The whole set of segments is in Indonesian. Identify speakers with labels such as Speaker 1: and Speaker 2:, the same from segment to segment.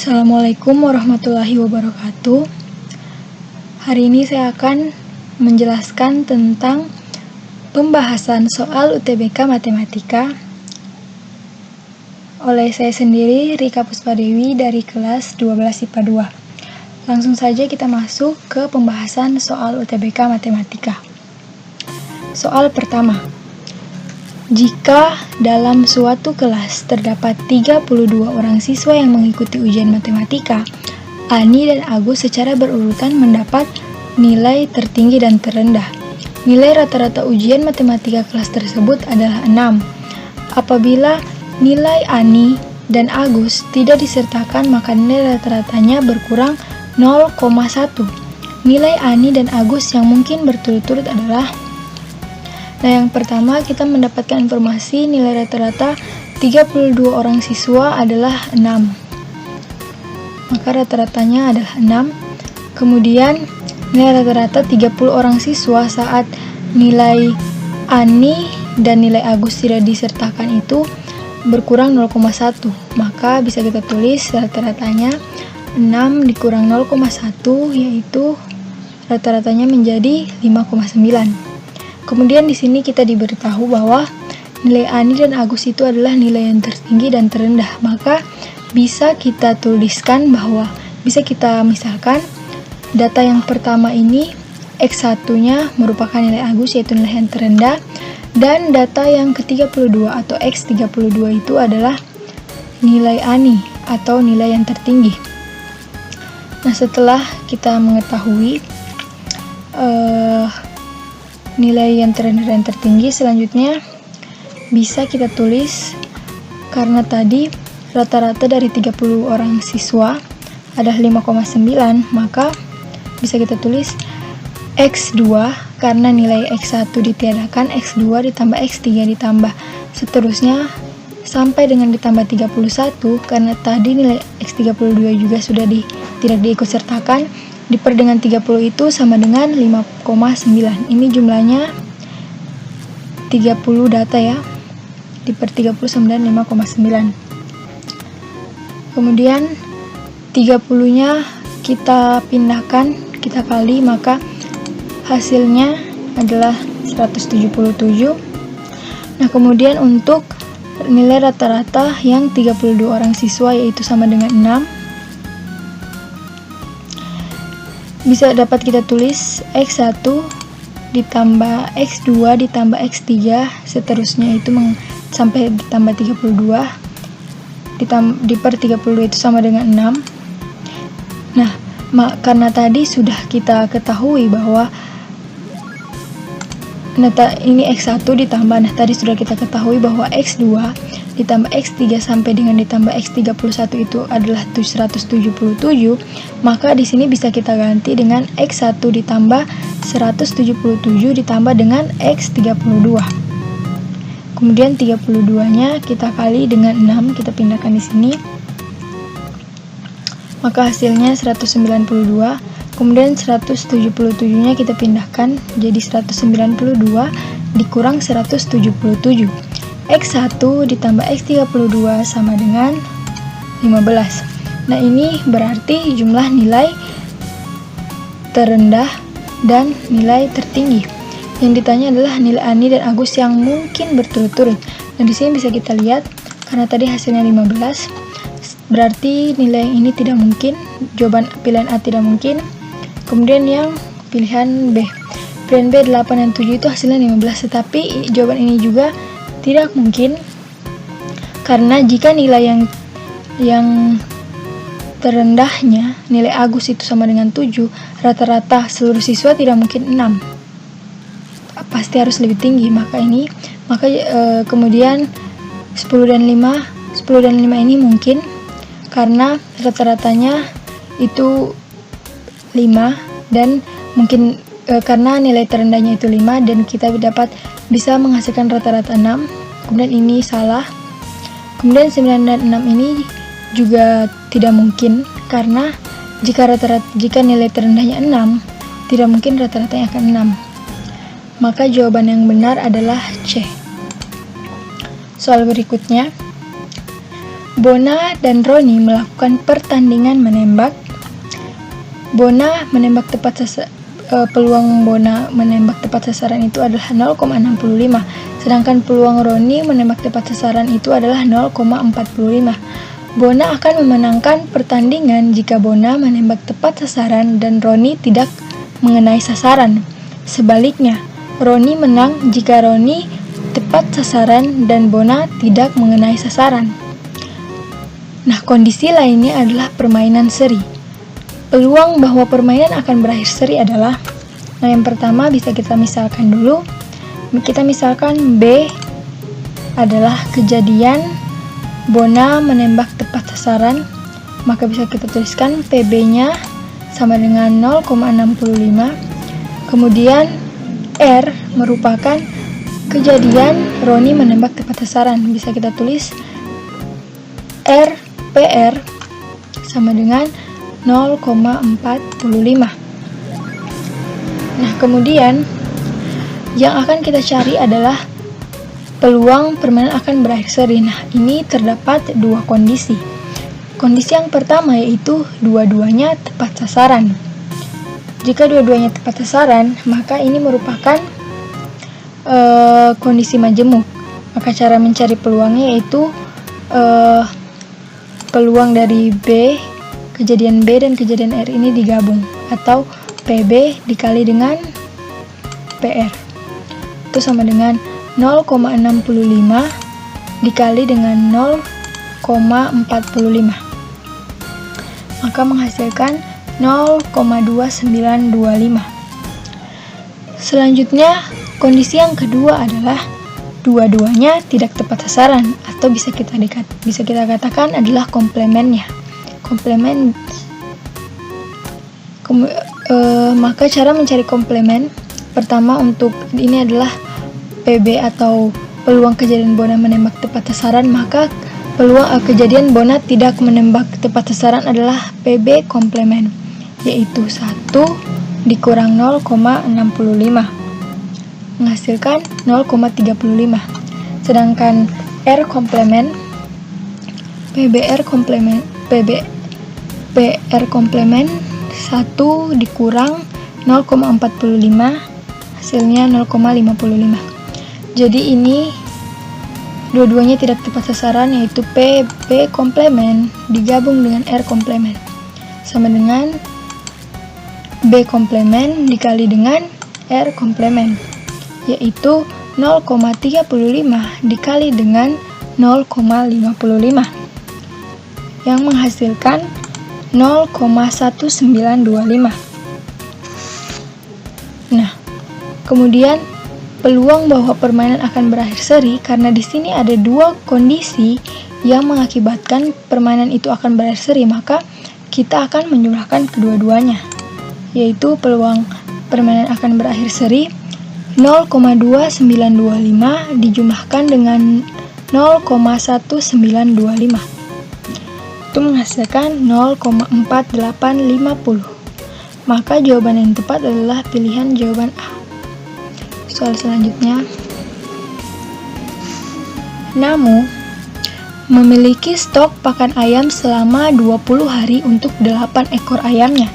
Speaker 1: Assalamualaikum warahmatullahi wabarakatuh. Hari ini saya akan menjelaskan tentang pembahasan soal UTBK Matematika oleh saya sendiri, Rika Puspadewi dari kelas 12 IPA 2. Langsung saja kita masuk ke pembahasan soal UTBK Matematika. Soal pertama. Jika dalam suatu kelas terdapat 32 orang siswa yang mengikuti ujian matematika, Ani dan Agus secara berurutan mendapat nilai tertinggi dan terendah. Nilai rata-rata ujian matematika kelas tersebut adalah 6. Apabila nilai Ani dan Agus tidak disertakan, maka nilai rata-ratanya berkurang 0,1. Nilai Ani dan Agus yang mungkin berturut-turut adalah: yang pertama, kita mendapatkan informasi nilai rata-rata 32 orang siswa adalah 6. Maka rata-ratanya adalah 6. Kemudian, nilai rata-rata 30 orang siswa saat nilai Ani dan nilai Agus tidak disertakan itu berkurang 0,1. Maka bisa kita tulis rata-ratanya 6 dikurang 0,1, yaitu rata-ratanya menjadi 5,9. Kemudian di sini kita diberitahu bahwa nilai Ani dan Agus itu adalah nilai yang tertinggi dan terendah. Maka bisa kita tuliskan bahwa bisa kita misalkan data yang pertama ini X1-nya merupakan nilai Agus, yaitu nilai yang terendah, dan data yang ke-32 atau X32 itu adalah nilai Ani atau nilai yang tertinggi. Nah, setelah kita mengetahui nilai yang terendah dan tertinggi, selanjutnya bisa kita tulis karena tadi rata-rata dari 30 orang siswa adalah 5,9, maka bisa kita tulis X2 karena nilai X1 ditiadakan, X2 ditambah X3 ditambah seterusnya sampai dengan ditambah 31 karena tadi nilai X32 juga sudah tidak diikut sertakan. Diper dengan 30 itu sama dengan 5,9. Ini jumlahnya 30 data ya. Diper 30 sama dengan 5,9. Kemudian 30-nya kita pindahkan, kita kali, maka hasilnya adalah 177. Nah, kemudian untuk nilai rata-rata yang 32 orang siswa yaitu sama dengan 6. Bisa dapat kita tulis X1 ditambah X2 ditambah X3 seterusnya itu sampai ditambah 32 diper 32 itu sama dengan 6. Nah, karena tadi sudah kita ketahui bahwa ini X1 ditambah, nah tadi sudah kita ketahui bahwa X2 ditambah X3 sampai dengan ditambah X31 itu adalah 177, maka di sini bisa kita ganti dengan X1 ditambah 177 ditambah dengan X32. Kemudian 32-nya kita kali dengan 6, kita pindahkan di sini. Maka hasilnya 192. Kemudian 177-nya kita pindahkan jadi 192 dikurang 177. X1 ditambah X32 sama dengan 15. Nah, ini berarti jumlah nilai terendah dan nilai tertinggi. Yang ditanya adalah nilai Ani dan Agus yang mungkin berturut-turut. Dan di sini bisa kita lihat karena tadi hasilnya 15, berarti nilai ini tidak mungkin. Jawaban pilihan A tidak mungkin. Kemudian yang pilihan B. Pilihan B 8 dan 7 itu hasilnya 15, tetapi jawaban ini juga tidak mungkin karena jika nilai yang terendahnya nilai Agus itu sama dengan 7, rata-rata seluruh siswa tidak mungkin 6. Pasti harus lebih tinggi. Kemudian 10 dan 5 ini mungkin karena rata-ratanya itu 5 dan mungkin karena nilai terendahnya itu 5 dan kita bisa menghasilkan rata-rata 6. Kemudian ini salah. Kemudian 9 dan 6 ini juga tidak mungkin karena jika nilai terendahnya 6, tidak mungkin rata-ratanya akan 6. Maka jawaban yang benar adalah C. Soal berikutnya. Bona dan Roni melakukan pertandingan menembak. Bona menembak tepat peluang Bona menembak tepat sasaran itu adalah 0,65, sedangkan peluang Roni menembak tepat sasaran itu adalah 0,45. Bona akan memenangkan pertandingan jika Bona menembak tepat sasaran dan Roni tidak mengenai sasaran. Sebaliknya, Roni menang jika Roni tepat sasaran dan Bona tidak mengenai sasaran. Nah, kondisi lainnya adalah permainan seri. Peluang bahwa permainan akan berakhir seri adalah, yang pertama bisa kita misalkan dulu. Kita misalkan B adalah kejadian Bona menembak tepat sasaran, maka bisa kita tuliskan PB-nya sama dengan 0,65. Kemudian R merupakan kejadian Roni menembak tepat sasaran, bisa kita tulis PR sama dengan 0,45. Nah, kemudian yang akan kita cari adalah peluang permainan akan berakhir seri. Nah, ini terdapat dua kondisi. Kondisi yang pertama yaitu dua-duanya tepat sasaran. Jika dua-duanya tepat sasaran, maka ini merupakan kondisi majemuk. Maka cara mencari peluangnya yaitu peluang dari B, kejadian B dan kejadian R ini digabung, atau PB dikali dengan PR. Itu sama dengan 0,65 dikali dengan 0,45. Maka menghasilkan 0,2925. Selanjutnya, kondisi yang kedua adalah dua-duanya tidak tepat sasaran, atau bisa kita katakan adalah komplemennya. Maka cara mencari komplemen pertama untuk ini adalah PB atau peluang kejadian Bona menembak tepat sasaran, maka peluang kejadian Bona tidak menembak tepat sasaran adalah PB komplemen, yaitu 1 dikurang 0,65 menghasilkan 0,35. Sedangkan R komplemen PR komplemen 1 dikurang 0,45 hasilnya 0,55. Jadi ini dua-duanya tidak tepat sasaran, yaitu PB komplemen digabung dengan R komplemen sama dengan B komplemen dikali dengan R komplemen, yaitu 0,35 dikali dengan 0,55 yang menghasilkan 0,1925. Nah, kemudian peluang bahwa permainan akan berakhir seri, karena di sini ada dua kondisi yang mengakibatkan permainan itu akan berakhir seri, maka kita akan menjumlahkan kedua-duanya, yaitu peluang permainan akan berakhir seri 0,2925 dijumlahkan dengan 0,1925. Itu menghasilkan 0,4850. Maka jawaban yang tepat adalah pilihan jawaban A. Soal selanjutnya, Namu memiliki stok pakan ayam selama 20 hari untuk 8 ekor ayamnya.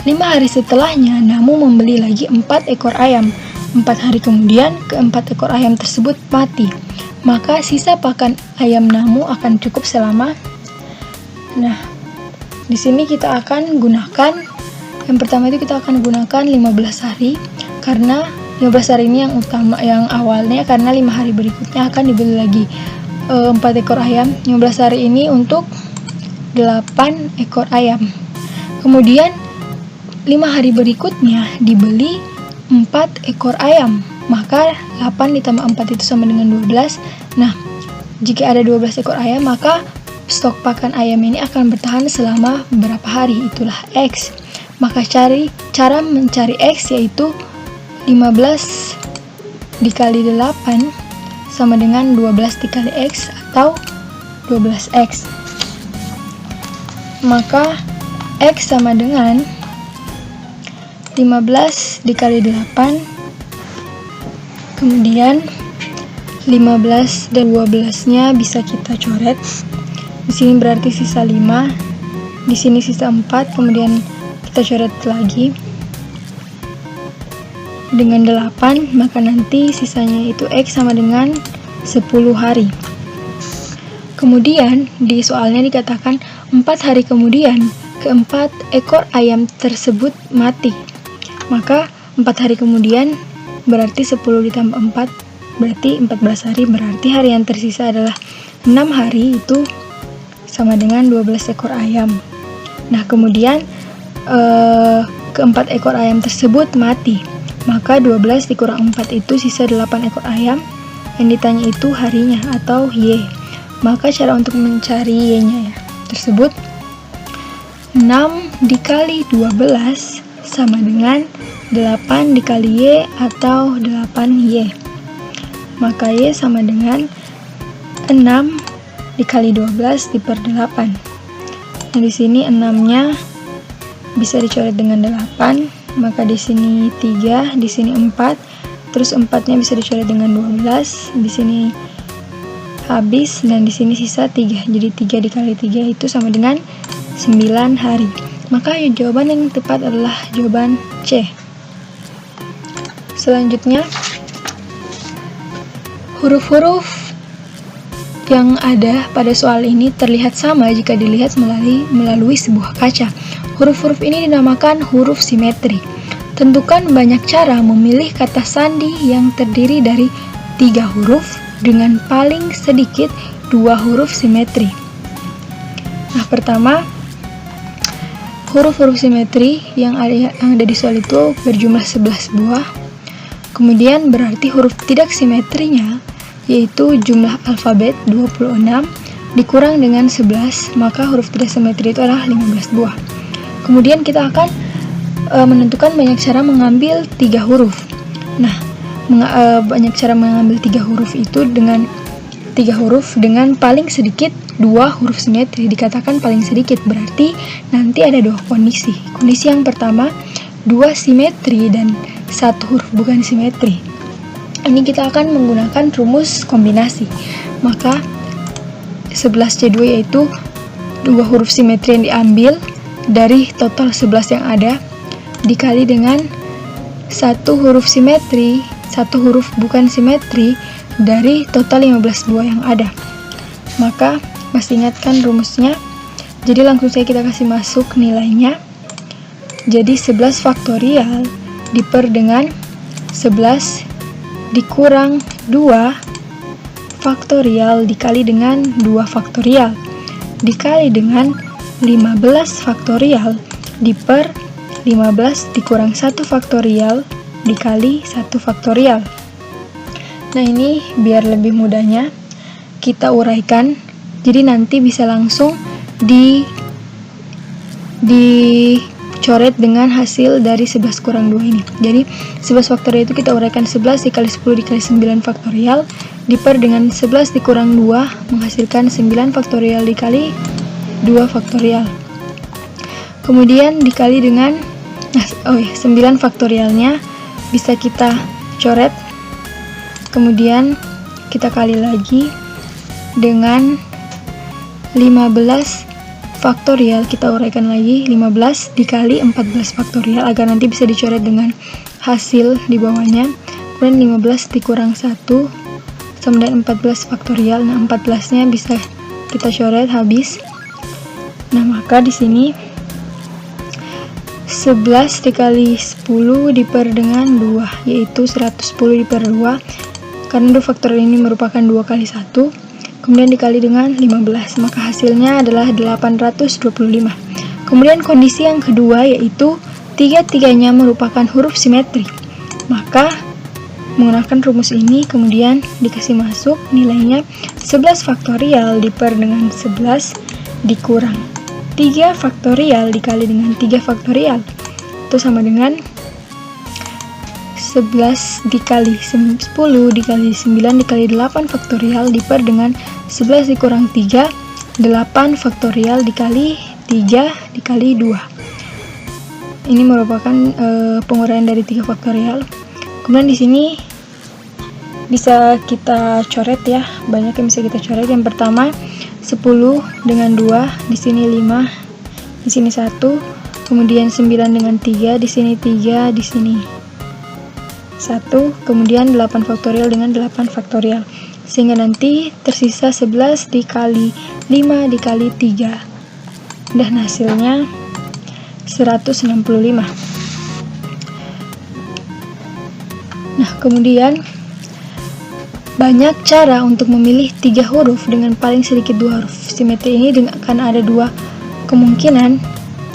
Speaker 1: 5 hari setelahnya, Namu membeli lagi 4 ekor ayam. 4 hari kemudian, keempat ekor ayam tersebut mati. Maka sisa pakan ayam Namu akan cukup selama. Nah, di sini kita akan gunakan, yang pertama itu kita akan gunakan 15 hari, karena 15 hari ini yang utama, yang awalnya, karena 5 hari berikutnya akan dibeli lagi 4 ekor ayam. 15 hari ini untuk 8 ekor ayam. Kemudian 5 hari berikutnya dibeli 4 ekor ayam. Maka 8 ditambah 4 itu sama dengan 12. Nah, jika ada 12 ekor ayam, maka stok pakan ayam ini akan bertahan selama berapa hari, itulah X. Maka cara mencari X yaitu 15 dikali 8 sama dengan 12 dikali X atau 12X. Maka X sama dengan 15 dikali 8, kemudian 15 dan 12 nya bisa kita coret. Di sini berarti sisa 5. Di sini sisa 4, kemudian kita coret lagi dengan 8, maka nanti sisanya itu X sama dengan 10 hari. Kemudian di soalnya dikatakan 4 hari kemudian keempat ekor ayam tersebut mati. Maka 4 hari kemudian berarti 10 ditambah 4 berarti 14 hari, berarti hari yang tersisa adalah 6 hari, itu sama dengan 12 ekor ayam. Nah, kemudian keempat ekor ayam tersebut mati, maka 12 dikurang 4 itu sisa 8 ekor ayam. Yang ditanya itu harinya atau Y. Maka cara untuk mencari Y-nya tersebut 6 dikali 12 sama dengan 8 dikali Y atau 8Y. Maka Y sama dengan 6 dikali 12 diper 8. Nah, di sini 6-nya bisa dicoret dengan 8, maka di sini 3, di sini 4, terus 4-nya bisa dicoret dengan 12, di sini habis, dan di sini sisa 3. Jadi 3 dikali 3 itu sama dengan 9 hari. Maka jawaban yang tepat adalah jawaban C. Selanjutnya, huruf-huruf yang ada pada soal ini terlihat sama jika dilihat melalui sebuah kaca. Huruf-huruf ini dinamakan huruf simetri. Tentukan banyak cara memilih kata sandi yang terdiri dari 3 huruf dengan paling sedikit 2 huruf simetri. Nah, pertama, huruf-huruf simetri yang ada di soal itu berjumlah 11 buah. Kemudian berarti huruf tidak simetrinya yaitu jumlah alfabet 26 dikurang dengan 11, maka huruf tidak simetri itu adalah 15 buah. Kemudian kita akan menentukan banyak cara mengambil 3 huruf. Nah, banyak cara mengambil 3 huruf itu dengan 3 huruf dengan paling sedikit 2 huruf simetri. Dikatakan paling sedikit berarti nanti ada 2 kondisi. Kondisi yang pertama 2 simetri dan 1 huruf bukan simetri. Ini kita akan menggunakan rumus kombinasi. Maka 11C2 yaitu 2 huruf simetri yang diambil dari total 11 yang ada dikali dengan 1 huruf simetri, 1 huruf bukan simetri dari total 15 buah yang ada. Maka masih ingatkan rumusnya. Jadi langsung saja kita kasih masuk nilainya. Jadi 11 faktorial diper dengan 11 dikurang 2 faktorial dikali dengan 2 faktorial dikali dengan 15 faktorial diper 15 dikurang 1 faktorial dikali 1 faktorial. Nah, ini biar lebih mudahnya kita uraikan. Jadi nanti bisa langsung dicoret dengan hasil dari 11 kurang 2 ini. Jadi 11 faktorial itu kita uraikan 11 dikali 10 dikali 9 faktorial diper dengan 11 dikurang 2 menghasilkan 9 faktorial dikali 2 faktorial. Kemudian dikali dengan 9 faktorialnya bisa kita coret. Kemudian kita kali lagi dengan 15 faktorial, kita uraikan lagi 15 dikali 14 faktorial agar nanti bisa dicoret dengan hasil di bawahnya. Kemudian 15 dikurang 1 sama dengan 14 faktorial. Nah, 14-nya bisa kita coret habis. Nah, maka di sini 11 dikali 10 diper dengan 2 yaitu 110 diper 2 karena 2 faktorial ini merupakan 2 kali 1. Kemudian dikali dengan 15, maka hasilnya adalah 825. Kemudian kondisi yang kedua yaitu 3-3-nya merupakan huruf simetri. Maka menggunakan rumus ini kemudian dikasih masuk nilainya 11 faktorial diper dengan 11 dikurang 3 faktorial dikali dengan 3 faktorial itu sama dengan 11 dikali 10 dikali 9 dikali 8 faktorial diper dengan 11 dikurang 3 8 faktorial dikali 3 dikali 2. Ini merupakan penguraian dari 3 faktorial. Kemudian di sini bisa kita coret ya, banyak yang bisa kita coret. Yang pertama 10 dengan 2, di sini 5, di sini 1, kemudian 9 dengan 3, di sini 3, di sini 1, kemudian 8 faktorial dengan 8 faktorial, sehingga nanti tersisa 11 dikali 5 dikali 3, dan hasilnya 165. Nah, kemudian banyak cara untuk memilih 3 huruf dengan paling sedikit 2 huruf. Simetri ini karena ada 2 kemungkinan,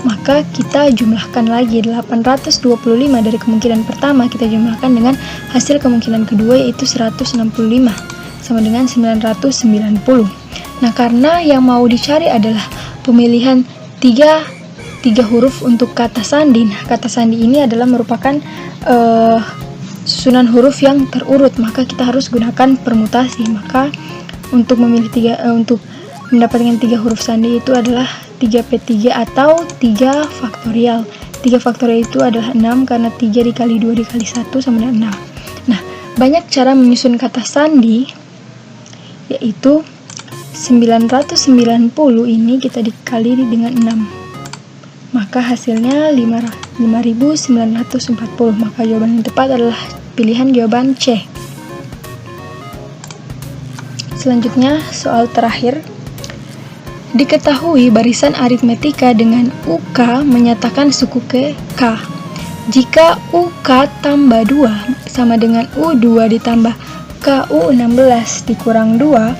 Speaker 1: maka kita jumlahkan lagi 825 dari kemungkinan pertama kita jumlahkan dengan hasil kemungkinan kedua, yaitu 165 sama dengan 990. Nah, karena yang mau dicari adalah pemilihan 3 huruf untuk kata sandi. Nah, kata sandi ini adalah merupakan susunan huruf yang terurut, maka kita harus gunakan permutasi. Maka untuk memilih untuk mendapatkan 3 huruf sandi itu adalah 3p3 atau 3 faktorial. 3 faktorial itu adalah 6 karena 3 dikali 2 dikali 1 sama dengan 6. Nah, banyak cara menyusun kata sandi, yaitu 990 ini kita dikali dengan 6, maka hasilnya 5940. Maka jawaban yang tepat adalah pilihan jawaban C. Selanjutnya, soal terakhir. Diketahui barisan aritmetika dengan UK menyatakan suku ke K. Jika UK tambah 2 sama dengan U2 ditambah KU16 dikurang 2,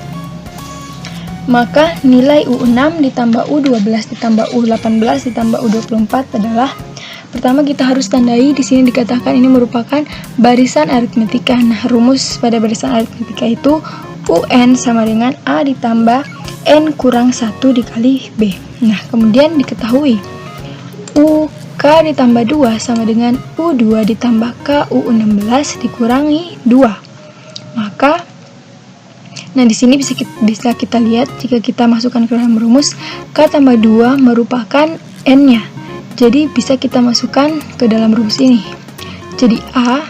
Speaker 1: maka nilai U6 ditambah U12 ditambah U18 ditambah U24 adalah, pertama kita harus tandai di sini dikatakan ini merupakan barisan aritmetika. Nah, rumus pada barisan aritmetika itu UN sama dengan A ditambah N kurang 1 dikali B. Nah, kemudian diketahui UK ditambah 2 sama dengan U2 ditambah KU16 dikurangi 2. Maka di sini bisa kita lihat jika kita masukkan ke dalam rumus, K tambah 2 merupakan N-nya. Jadi bisa kita masukkan ke dalam rumus ini. Jadi A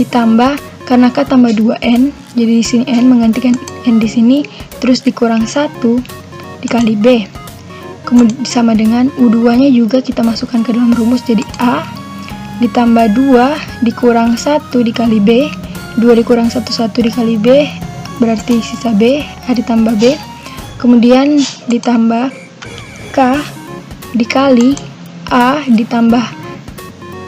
Speaker 1: ditambah, karena K tambah 2N, jadi di sini N menggantikan N di sini, terus dikurang 1 dikali B. Kemudian sama dengan U2-nya juga kita masukkan ke dalam rumus, jadi A ditambah 2 dikurang 1 dikali B, 2 dikurang 1 dikali B, berarti sisa B, A ditambah B, kemudian ditambah K dikali A ditambah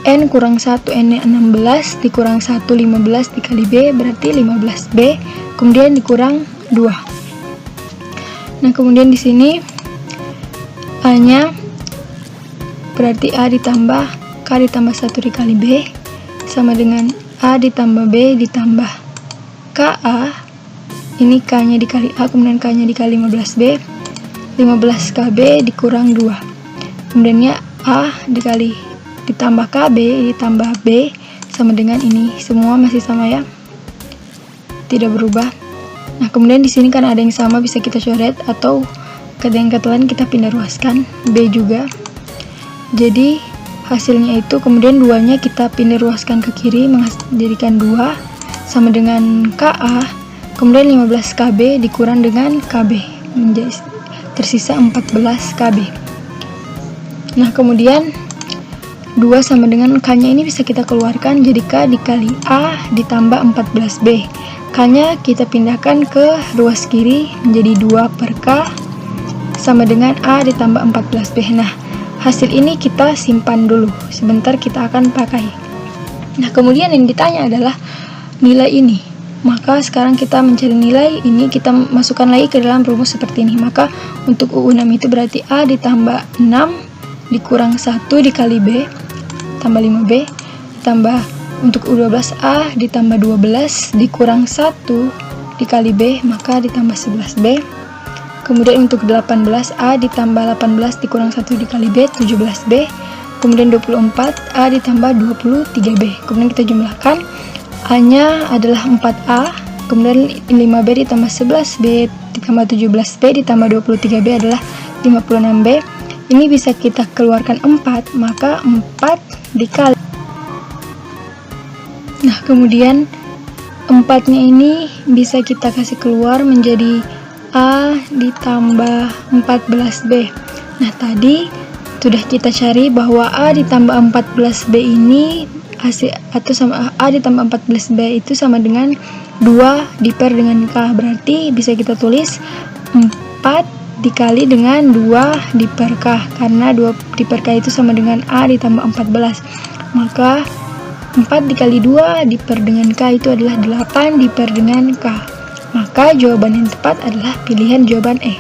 Speaker 1: N kurang 1, N-nya 16 dikurang 1, 15 dikali B, berarti 15B, kemudian dikurang 2. Nah, kemudian di sini A-nya berarti A ditambah K ditambah 1 dikali B sama dengan A ditambah B ditambah KA. Ini K-nya dikali A, kemudian K-nya dikali 15B, 15KB dikurang 2. Kemudiannya A ditambah KB ditambah B sama dengan ini. Semua masih sama ya, tidak berubah. Nah, kemudian di sini kan ada yang sama, bisa kita coret, atau ke yang lain kita pindah ruaskan, B juga. Jadi hasilnya itu, kemudian 2-nya kita pindah ruaskan ke kiri, menjadikan 2 sama dengan KA. Kemudian 15 KB dikurang dengan KB, menjadi tersisa 14 KB. Nah, kemudian 2 sama dengan K-nya ini bisa kita keluarkan, jadi K dikali A ditambah 14B. K-nya kita pindahkan ke ruas kiri, menjadi 2 per K sama dengan A ditambah 14B. Nah, hasil ini kita simpan dulu, sebentar kita akan pakai. Nah, kemudian yang ditanya adalah nilai ini. Maka sekarang kita mencari nilai ini, kita masukkan lagi ke dalam rumus seperti ini. Maka untuk U6 itu berarti A ditambah 6 dikurang 1 dikali B tambah 5B, tambah untuk U12 A ditambah 12 dikurang 1 dikali B, maka ditambah 11B. Kemudian untuk 18 A ditambah 18 dikurang 1 dikali B, 17B. Kemudian 24 A ditambah 23B. Kemudian kita jumlahkan, A-nya adalah 4A, kemudian 5B ditambah 11B ditambah 17B ditambah 23B adalah 56B. Ini bisa kita keluarkan 4, maka 4 dikali. Nah, kemudian 4-nya ini bisa kita kasih keluar menjadi A ditambah 14B. Nah, tadi sudah kita cari bahwa A ditambah 14B ini atau sama A ditambah 14B itu sama dengan 2 diper dengan K. Berarti bisa kita tulis 4 dikali dengan 2 diper K, karena 2 diper K itu sama dengan A ditambah 14. Maka 4 dikali 2 diper dengan K itu adalah 8 diper dengan K. Maka jawaban yang tepat adalah pilihan jawaban E.